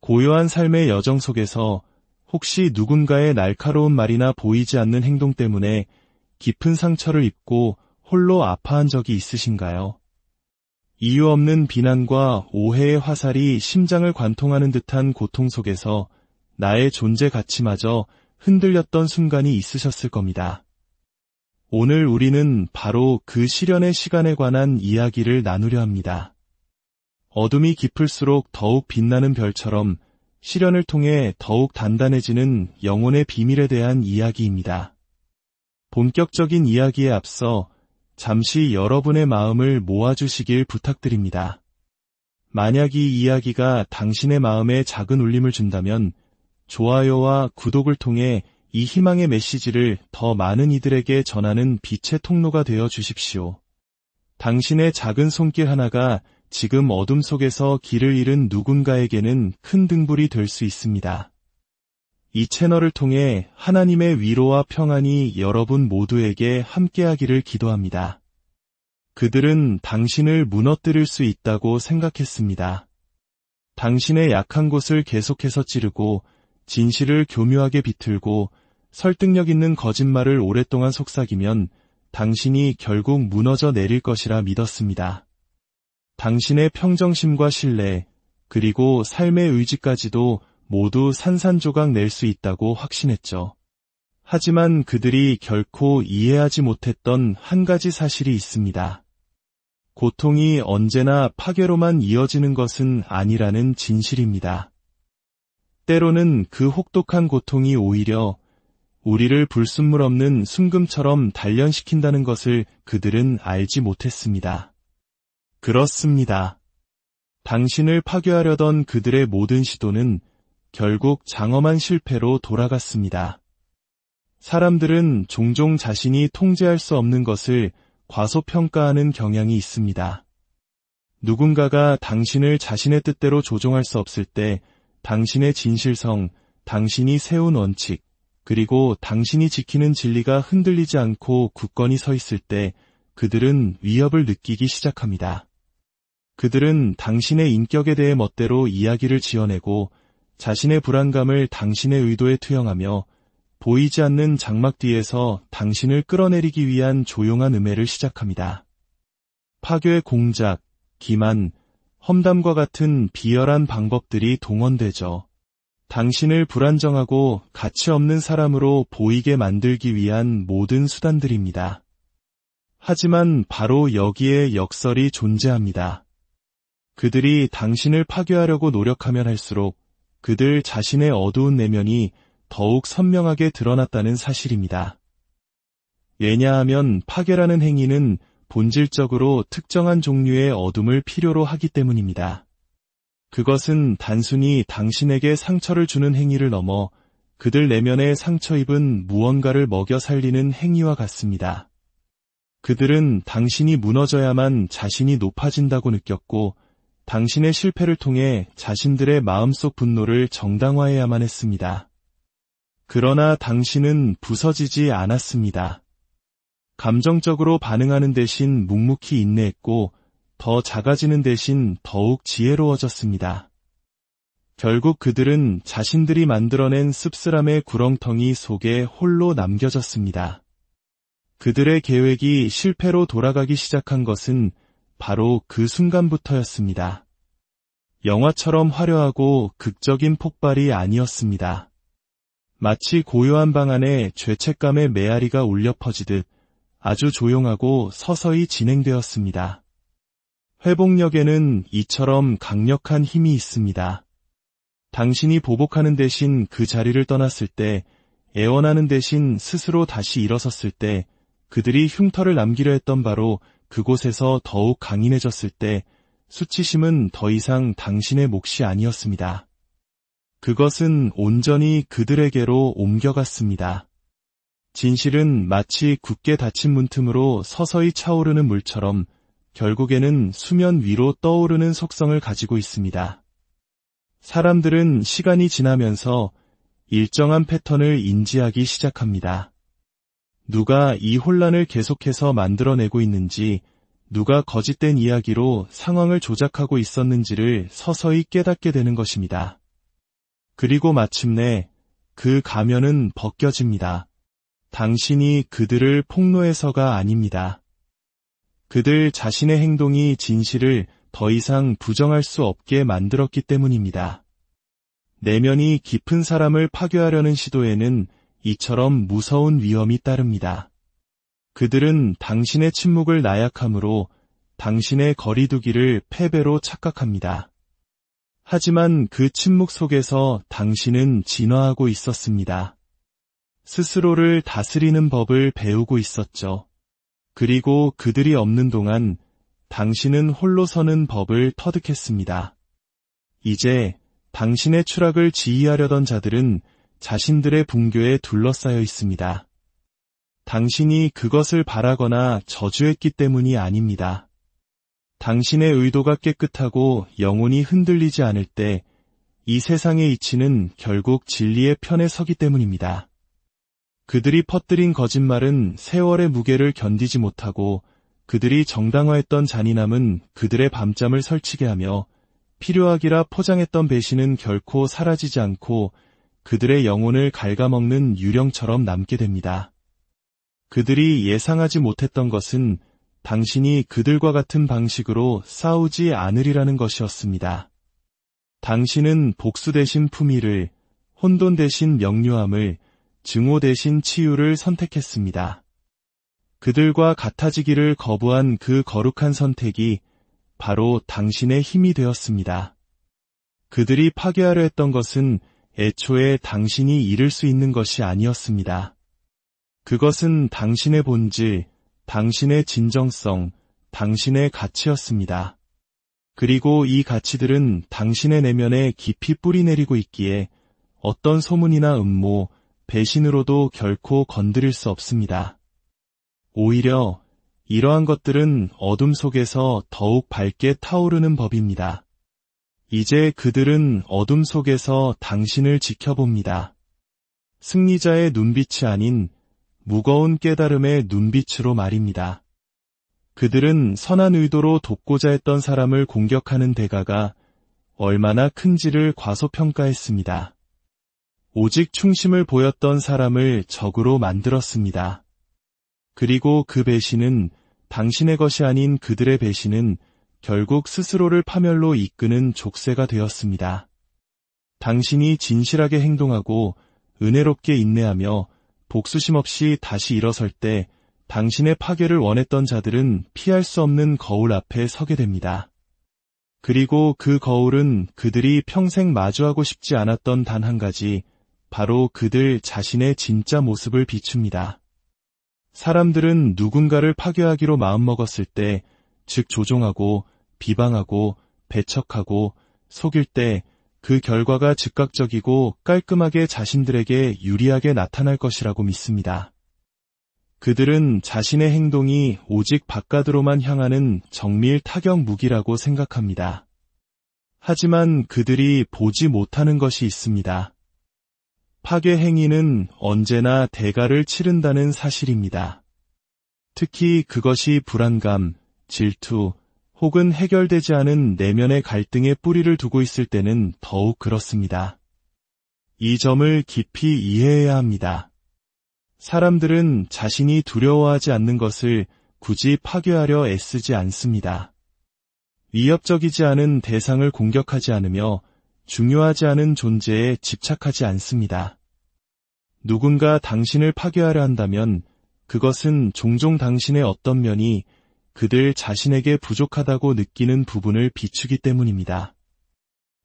고요한 삶의 여정 속에서 혹시 누군가의 날카로운 말이나 보이지 않는 행동 때문에 깊은 상처를 입고 홀로 아파한 적이 있으신가요? 이유 없는 비난과 오해의 화살이 심장을 관통하는 듯한 고통 속에서 나의 존재 가치마저 흔들렸던 순간이 있으셨을 겁니다. 오늘 우리는 바로 그 시련의 시간에 관한 이야기를 나누려 합니다. 어둠이 깊을수록 더욱 빛나는 별처럼 시련을 통해 더욱 단단해지는 영혼의 비밀에 대한 이야기입니다. 본격적인 이야기에 앞서 잠시 여러분의 마음을 모아주시길 부탁드립니다. 만약 이 이야기가 당신의 마음에 작은 울림을 준다면 좋아요와 구독을 통해 이 희망의 메시지를 더 많은 이들에게 전하는 빛의 통로가 되어 주십시오. 당신의 작은 손길 하나가 지금 어둠 속에서 길을 잃은 누군가에게는 큰 등불이 될 수 있습니다. 이 채널을 통해 하나님의 위로와 평안이 여러분 모두에게 함께하기를 기도합니다. 그들은 당신을 무너뜨릴 수 있다고 생각했습니다. 당신의 약한 곳을 계속해서 찌르고 진실을 교묘하게 비틀고 설득력 있는 거짓말을 오랫동안 속삭이면 당신이 결국 무너져 내릴 것이라 믿었습니다. 당신의 평정심과 신뢰, 그리고 삶의 의지까지도 모두 산산조각 낼 수 있다고 확신했죠. 하지만 그들이 결코 이해하지 못했던 한 가지 사실이 있습니다. 고통이 언제나 파괴로만 이어지는 것은 아니라는 진실입니다. 때로는 그 혹독한 고통이 오히려 우리를 불순물 없는 순금처럼 단련시킨다는 것을 그들은 알지 못했습니다. 그렇습니다. 당신을 파괴하려던 그들의 모든 시도는 결국 장엄한 실패로 돌아갔습니다. 사람들은 종종 자신이 통제할 수 없는 것을 과소평가하는 경향이 있습니다. 누군가가 당신을 자신의 뜻대로 조종할 수 없을 때 당신의 진실성, 당신이 세운 원칙, 그리고 당신이 지키는 진리가 흔들리지 않고 굳건히 서 있을 때 그들은 위협을 느끼기 시작합니다. 그들은 당신의 인격에 대해 멋대로 이야기를 지어내고 자신의 불안감을 당신의 의도에 투영하며 보이지 않는 장막 뒤에서 당신을 끌어내리기 위한 조용한 음해를 시작합니다. 파괴 공작, 기만, 험담과 같은 비열한 방법들이 동원되죠. 당신을 불안정하고 가치 없는 사람으로 보이게 만들기 위한 모든 수단들입니다. 하지만 바로 여기에 역설이 존재합니다. 그들이 당신을 파괴하려고 노력하면 할수록 그들 자신의 어두운 내면이 더욱 선명하게 드러났다는 사실입니다. 왜냐하면 파괴라는 행위는 본질적으로 특정한 종류의 어둠을 필요로 하기 때문입니다. 그것은 단순히 당신에게 상처를 주는 행위를 넘어 그들 내면에 상처 입은 무언가를 먹여 살리는 행위와 같습니다. 그들은 당신이 무너져야만 자신이 높아진다고 느꼈고 당신의 실패를 통해 자신들의 마음속 분노를 정당화해야만 했습니다. 그러나 당신은 부서지지 않았습니다. 감정적으로 반응하는 대신 묵묵히 인내했고 더 작아지는 대신 더욱 지혜로워졌습니다. 결국 그들은 자신들이 만들어낸 씁쓸함의 구렁텅이 속에 홀로 남겨졌습니다. 그들의 계획이 실패로 돌아가기 시작한 것은 바로 그 순간부터였습니다. 영화처럼 화려하고 극적인 폭발이 아니었습니다. 마치 고요한 방 안에 죄책감의 메아리가 울려 퍼지듯 아주 조용하고 서서히 진행되었습니다. 회복력에는 이처럼 강력한 힘이 있습니다. 당신이 보복하는 대신 그 자리를 떠났을 때, 애원하는 대신 스스로 다시 일어섰을 때, 그들이 흉터를 남기려 했던 바로 그곳에서 더욱 강인해졌을 때, 수치심은 더 이상 당신의 몫이 아니었습니다. 그것은 온전히 그들에게로 옮겨갔습니다. 진실은 마치 굳게 닫힌 문틈으로 서서히 차오르는 물처럼 결국에는 수면 위로 떠오르는 속성을 가지고 있습니다. 사람들은 시간이 지나면서 일정한 패턴을 인지하기 시작합니다. 누가 이 혼란을 계속해서 만들어내고 있는지, 누가 거짓된 이야기로 상황을 조작하고 있었는지를 서서히 깨닫게 되는 것입니다. 그리고 마침내 그 가면은 벗겨집니다. 당신이 그들을 폭로해서가 아닙니다. 그들 자신의 행동이 진실을 더 이상 부정할 수 없게 만들었기 때문입니다. 내면이 깊은 사람을 파괴하려는 시도에는 이처럼 무서운 위험이 따릅니다. 그들은 당신의 침묵을 나약함으로 당신의 거리두기를 패배로 착각합니다. 하지만 그 침묵 속에서 당신은 진화하고 있었습니다. 스스로를 다스리는 법을 배우고 있었죠. 그리고 그들이 없는 동안 당신은 홀로 서는 법을 터득했습니다. 이제 당신의 추락을 지휘하려던 자들은 자신들의 붕괴에 둘러싸여 있습니다. 당신이 그것을 바라거나 저주했기 때문이 아닙니다. 당신의 의도가 깨끗하고 영혼이 흔들리지 않을 때 이 세상의 이치는 결국 진리의 편에 서기 때문입니다. 그들이 퍼뜨린 거짓말은 세월의 무게를 견디지 못하고 그들이 정당화했던 잔인함은 그들의 밤잠을 설치게 하며 필요하기라 포장했던 배신은 결코 사라지지 않고 그들의 영혼을 갉아먹는 유령처럼 남게 됩니다. 그들이 예상하지 못했던 것은 당신이 그들과 같은 방식으로 싸우지 않으리라는 것이었습니다. 당신은 복수 대신 품위를, 혼돈 대신 명료함을, 증오 대신 치유를 선택했습니다. 그들과 같아지기를 거부한 그 거룩한 선택이 바로 당신의 힘이 되었습니다. 그들이 파괴하려 했던 것은 애초에 당신이 이룰 수 있는 것이 아니었습니다. 그것은 당신의 본질, 당신의 진정성, 당신의 가치였습니다. 그리고 이 가치들은 당신의 내면에 깊이 뿌리내리고 있기에 어떤 소문이나 음모, 배신으로도 결코 건드릴 수 없습니다. 오히려 이러한 것들은 어둠 속에서 더욱 밝게 타오르는 법입니다. 이제 그들은 어둠 속에서 당신을 지켜봅니다. 승리자의 눈빛이 아닌 무거운 깨달음의 눈빛으로 말입니다. 그들은 선한 의도로 돕고자 했던 사람을 공격하는 대가가 얼마나 큰지를 과소평가했습니다. 오직 충심을 보였던 사람을 적으로 만들었습니다. 그리고 그 배신은 당신의 것이 아닌 그들의 배신은 결국 스스로를 파멸로 이끄는 족쇄가 되었습니다. 당신이 진실하게 행동하고 은혜롭게 인내하며 복수심 없이 다시 일어설 때 당신의 파괴를 원했던 자들은 피할 수 없는 거울 앞에 서게 됩니다. 그리고 그 거울은 그들이 평생 마주하고 싶지 않았던 단 한 가지, 바로 그들 자신의 진짜 모습을 비춥니다. 사람들은 누군가를 파괴하기로 마음먹었을 때, 즉 조종하고, 비방하고, 배척하고, 속일 때 그 결과가 즉각적이고 깔끔하게 자신들에게 유리하게 나타날 것이라고 믿습니다. 그들은 자신의 행동이 오직 바깥으로만 향하는 정밀 타격 무기라고 생각합니다. 하지만 그들이 보지 못하는 것이 있습니다. 파괴 행위는 언제나 대가를 치른다는 사실입니다. 특히 그것이 불안감, 질투, 혹은 해결되지 않은 내면의 갈등에 뿌리를 두고 있을 때는 더욱 그렇습니다. 이 점을 깊이 이해해야 합니다. 사람들은 자신이 두려워하지 않는 것을 굳이 파괴하려 애쓰지 않습니다. 위협적이지 않은 대상을 공격하지 않으며 중요하지 않은 존재에 집착하지 않습니다. 누군가 당신을 파괴하려 한다면 그것은 종종 당신의 어떤 면이 그들 자신에게 부족하다고 느끼는 부분을 비추기 때문입니다.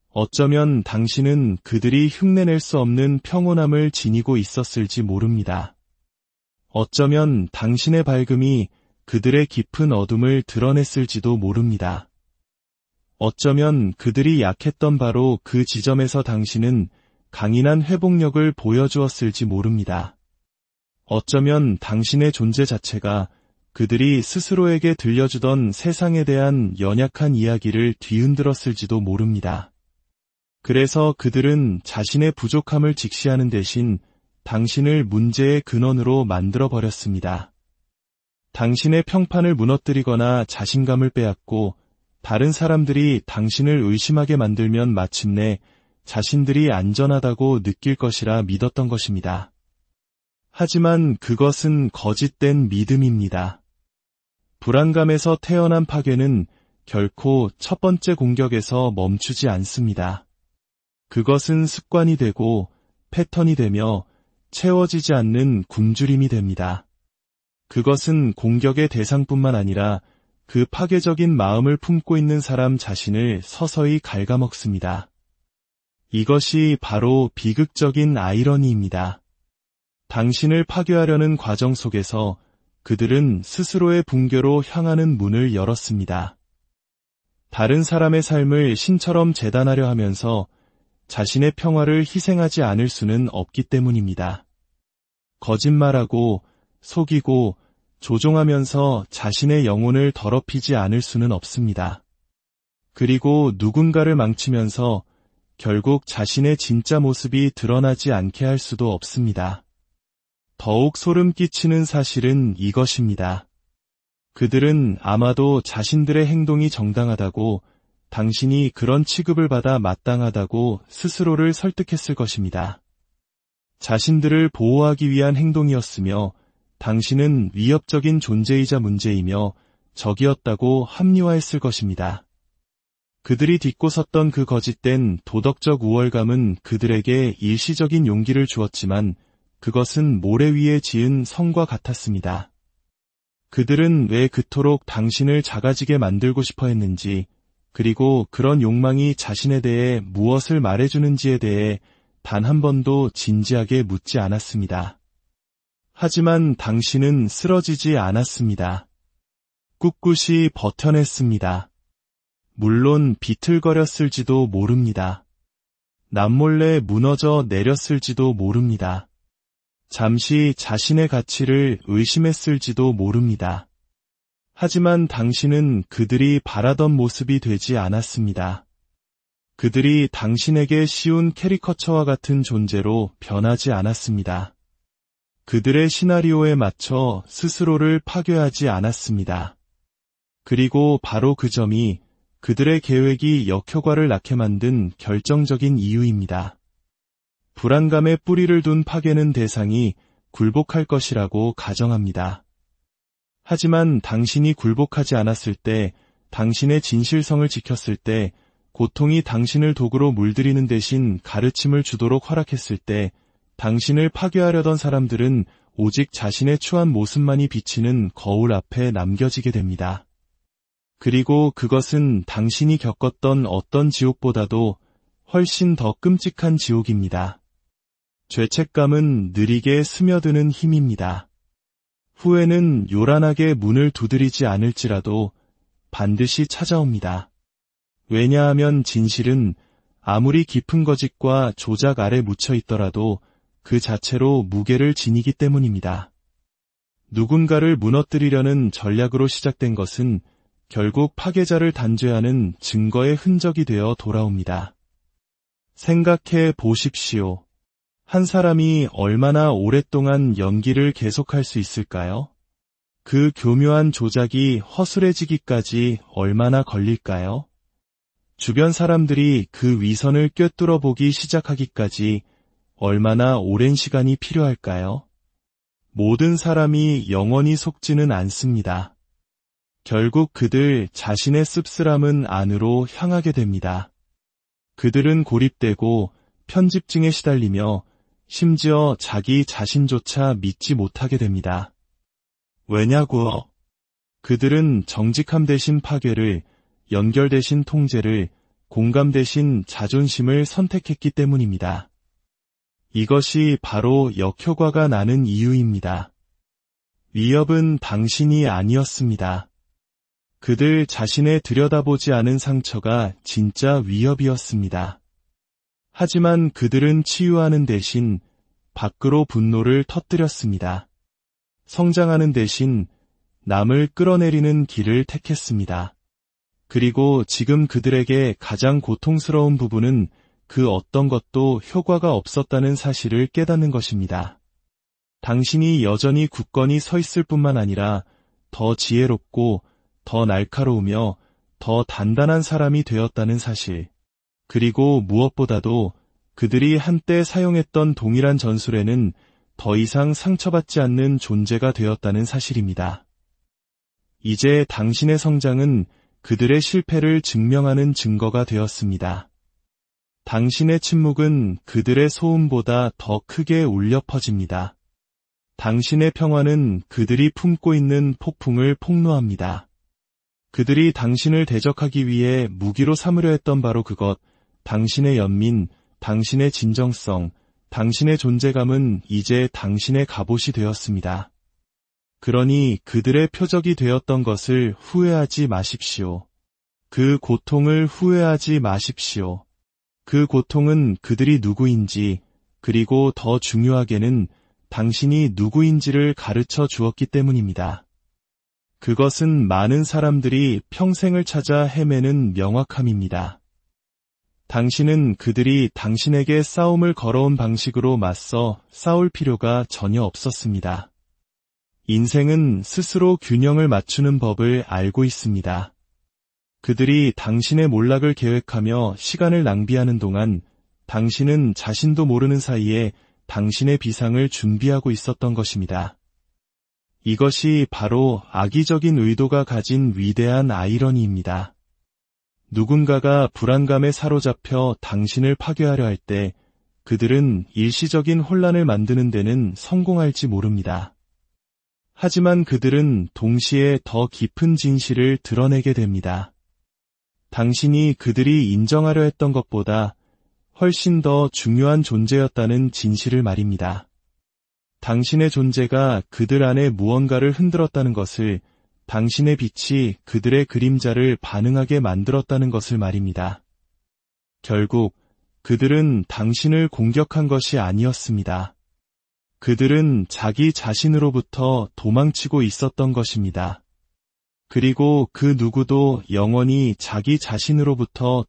어쩌면 당신은 그들이 흉내낼 수 없는 평온함을 지니고 있었을지 모릅니다. 어쩌면 당신의 밝음이 그들의 깊은 어둠을 드러냈을지도 모릅니다. 어쩌면 그들이 약했던 바로 그 지점에서 당신은 강인한 회복력을 보여주었을지 모릅니다. 어쩌면 당신의 존재 자체가 그들이 스스로에게 들려주던 세상에 대한 연약한 이야기를 뒤흔들었을지도 모릅니다. 그래서 그들은 자신의 부족함을 직시하는 대신 당신을 문제의 근원으로 만들어버렸습니다. 당신의 평판을 무너뜨리거나 자신감을 빼앗고 다른 사람들이 당신을 의심하게 만들면 마침내 자신들이 안전하다고 느낄 것이라 믿었던 것입니다. 하지만 그것은 거짓된 믿음입니다. 불안감에서 태어난 파괴는 결코 첫 번째 공격에서 멈추지 않습니다. 그것은 습관이 되고 패턴이 되며 채워지지 않는 굶주림이 됩니다. 그것은 공격의 대상뿐만 아니라 그 파괴적인 마음을 품고 있는 사람 자신을 서서히 갉아먹습니다. 이것이 바로 비극적인 아이러니입니다. 당신을 파괴하려는 과정 속에서 그들은 스스로의 붕괴로 향하는 문을 열었습니다. 다른 사람의 삶을 신처럼 재단하려 하면서 자신의 평화를 희생하지 않을 수는 없기 때문입니다. 거짓말하고 속이고 조종하면서 자신의 영혼을 더럽히지 않을 수는 없습니다. 그리고 누군가를 망치면서 결국 자신의 진짜 모습이 드러나지 않게 할 수도 없습니다. 더욱 소름 끼치는 사실은 이것입니다. 그들은 아마도 자신들의 행동이 정당하다고, 당신이 그런 취급을 받아 마땅하다고 스스로를 설득했을 것입니다. 자신들을 보호하기 위한 행동이었으며 당신은 위협적인 존재이자 문제이며 적이었다고 합리화했을 것입니다. 그들이 딛고 섰던 그 거짓된 도덕적 우월감은 그들에게 일시적인 용기를 주었지만 그것은 모래 위에 지은 성과 같았습니다. 그들은 왜 그토록 당신을 작아지게 만들고 싶어 했는지, 그리고 그런 욕망이 자신에 대해 무엇을 말해주는지에 대해 단 한 번도 진지하게 묻지 않았습니다. 하지만 당신은 쓰러지지 않았습니다. 꿋꿋이 버텨냈습니다. 물론 비틀거렸을지도 모릅니다. 남몰래 무너져 내렸을지도 모릅니다. 잠시 자신의 가치를 의심했을지도 모릅니다. 하지만 당신은 그들이 바라던 모습이 되지 않았습니다. 그들이 당신에게 씌운 캐리커처와 같은 존재로 변하지 않았습니다. 그들의 시나리오에 맞춰 스스로를 파괴하지 않았습니다. 그리고 바로 그 점이 그들의 계획이 역효과를 낳게 만든 결정적인 이유입니다. 불안감에 뿌리를 둔 파괴는 대상이 굴복할 것이라고 가정합니다. 하지만 당신이 굴복하지 않았을 때, 당신의 진실성을 지켰을 때, 고통이 당신을 도구로 물들이는 대신 가르침을 주도록 허락했을 때, 당신을 파괴하려던 사람들은 오직 자신의 추한 모습만이 비치는 거울 앞에 남겨지게 됩니다. 그리고 그것은 당신이 겪었던 어떤 지옥보다도 훨씬 더 끔찍한 지옥입니다. 죄책감은 느리게 스며드는 힘입니다. 후회는 요란하게 문을 두드리지 않을지라도 반드시 찾아옵니다. 왜냐하면 진실은 아무리 깊은 거짓과 조작 아래 묻혀 있더라도 그 자체로 무게를 지니기 때문입니다. 누군가를 무너뜨리려는 전략으로 시작된 것은 결국 파괴자를 단죄하는 증거의 흔적이 되어 돌아옵니다. 생각해 보십시오. 한 사람이 얼마나 오랫동안 연기를 계속할 수 있을까요? 그 교묘한 조작이 허술해지기까지 얼마나 걸릴까요? 주변 사람들이 그 위선을 꿰뚫어 보기 시작하기까지 얼마나 오랜 시간이 필요할까요? 모든 사람이 영원히 속지는 않습니다. 결국 그들 자신의 씁쓸함은 안으로 향하게 됩니다. 그들은 고립되고 편집증에 시달리며 심지어 자기 자신조차 믿지 못하게 됩니다. 왜냐고요? 그들은 정직함 대신 파괴를, 연결 대신 통제를, 공감 대신 자존심을 선택했기 때문입니다. 이것이 바로 역효과가 나는 이유입니다. 위협은 당신이 아니었습니다. 그들 자신의 들여다보지 않은 상처가 진짜 위협이었습니다. 하지만 그들은 치유하는 대신 밖으로 분노를 터뜨렸습니다. 성장하는 대신 남을 끌어내리는 길을 택했습니다. 그리고 지금 그들에게 가장 고통스러운 부분은 그 어떤 것도 효과가 없었다는 사실을 깨닫는 것입니다. 당신이 여전히 굳건히 서 있을 뿐만 아니라 더 지혜롭고 더 날카로우며 더 단단한 사람이 되었다는 사실. 그리고 무엇보다도 그들이 한때 사용했던 동일한 전술에는 더 이상 상처받지 않는 존재가 되었다는 사실입니다. 이제 당신의 성장은 그들의 실패를 증명하는 증거가 되었습니다. 당신의 침묵은 그들의 소음보다 더 크게 울려 퍼집니다. 당신의 평화는 그들이 품고 있는 폭풍을 폭로합니다. 그들이 당신을 대적하기 위해 무기로 삼으려 했던 바로 그것, 당신의 연민, 당신의 진정성, 당신의 존재감은 이제 당신의 갑옷이 되었습니다. 그러니 그들의 표적이 되었던 것을 후회하지 마십시오. 그 고통을 후회하지 마십시오. 그 고통은 그들이 누구인지, 그리고 더 중요하게는 당신이 누구인지를 가르쳐 주었기 때문입니다. 그것은 많은 사람들이 평생을 찾아 헤매는 명확함입니다. 당신은 그들이 당신에게 싸움을 걸어온 방식으로 맞서 싸울 필요가 전혀 없었습니다. 인생은 스스로 균형을 맞추는 법을 알고 있습니다. 그들이 당신의 몰락을 계획하며 시간을 낭비하는 동안 당신은 자신도 모르는 사이에 당신의 비상을 준비하고 있었던 것입니다. 이것이 바로 악의적인 의도가 가진 위대한 아이러니입니다. 누군가가 불안감에 사로잡혀 당신을 파괴하려 할 때 그들은 일시적인 혼란을 만드는 데는 성공할지 모릅니다. 하지만 그들은 동시에 더 깊은 진실을 드러내게 됩니다. 당신이 그들이 인정하려 했던 것보다 훨씬 더 중요한 존재였다는 진실을 말입니다. 당신의 존재가 그들 안에 무언가를 흔들었다는 것을, 당신의 빛이 그들의 그림자를 반응하게 만들었다는 것을 말입니다. 결국 그들은 당신을 공격한 것이 아니었습니다. 그들은 자기 자신으로부터 도망치고 있었던 것입니다. 그리고 그 누구도 영원히 자기 자신으로부터